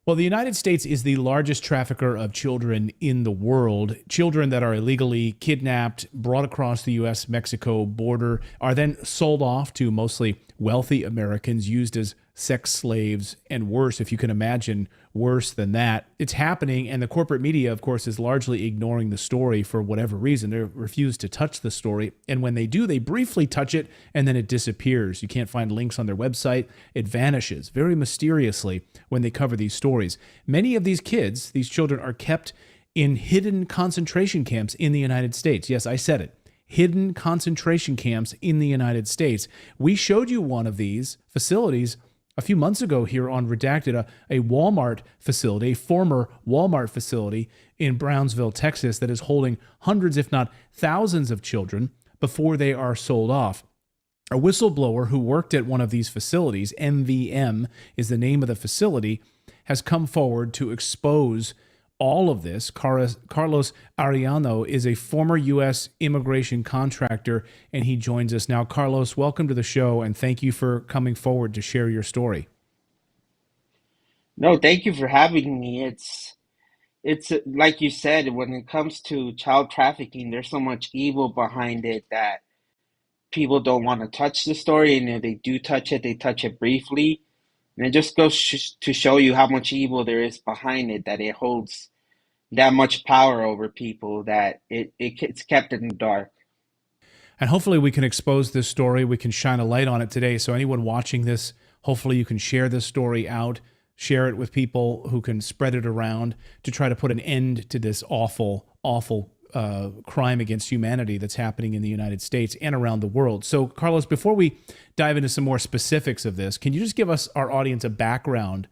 Well, the United States is the largest trafficker of children in the world. Children that are illegally kidnapped, brought across the U.S.-Mexico border, are then sold off to mostly wealthy Americans, used as sex slaves, and worse, if you can imagine, worse than that. It's happening, and the corporate media, of course, is largely ignoring the story for whatever reason. They refuse to touch the story, and when they do, they briefly touch it, and then it disappears. You can't find links on their website. It vanishes very mysteriously when they cover these stories. Many of these kids, these children, are kept in hidden concentration camps in the United States. Yes, I said it. Hidden concentration camps in the United States. We showed you one of these facilities a few months ago here on Redacted, a Walmart facility, a former Walmart facility in Brownsville, Texas, that is holding hundreds, if not thousands of children before they are sold off. A whistleblower who worked at one of these facilities, MVM is the name of the facility, has come forward to expose all of this. Carlos Arellano is a former U.S. immigration contractor, and he joins us now. Carlos, welcome to the show, and thank you for coming forward to share your story. No, thank you for having me. It's like you said, when it comes to child trafficking, there's so much evil behind it that people don't want to touch the story, and if they do touch it, they touch it briefly. And it just goes to show you how much evil there is behind it, that it holds that much power over people, that it's kept in the dark. And hopefully we can expose this story. We can shine a light on it today. So anyone watching this, hopefully you can share this story out, share it with people who can spread it around to try to put an end to this awful, awful crime against humanity that's happening in the United States and around the world. So, Carlos, before we dive into some more specifics of this, can you just give us, our audience, a background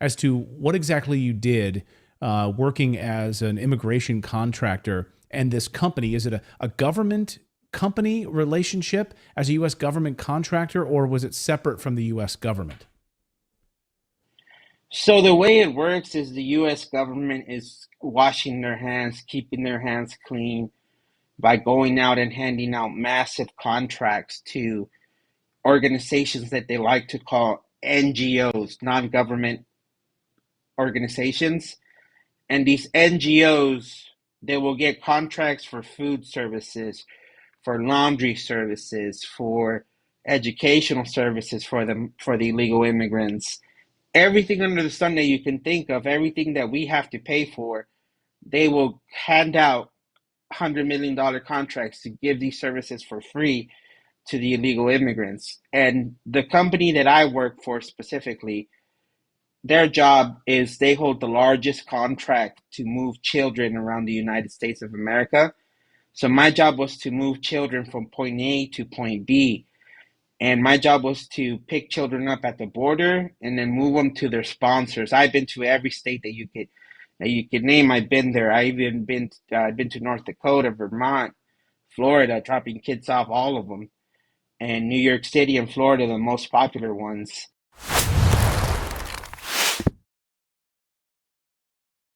as to what exactly you did working as an immigration contractor and this company? Is it a government company relationship as a U.S. government contractor, or was it separate from the U.S. government? So the way it works is the U.S. government is washing their hands, keeping their hands clean by going out and handing out massive contracts to organizations that they like to call NGOs, non-government organizations. And these NGOs, they will get contracts for food services, for laundry services, for educational services for the illegal immigrants. Everything under the sun that you can think of, everything that we have to pay for, they will hand out $100 million contracts to give these services for free to the illegal immigrants. And the company that I work for specifically, their job is they hold the largest contract to move children around the United States of America. So my job was to move children from point A to point B. And my job was to pick children up at the border and then move them to their sponsors. I've been to every state that you could name. I've been there. I've been to North Dakota, Vermont, Florida, dropping kids off, all of them. And New York City and Florida, the most popular ones.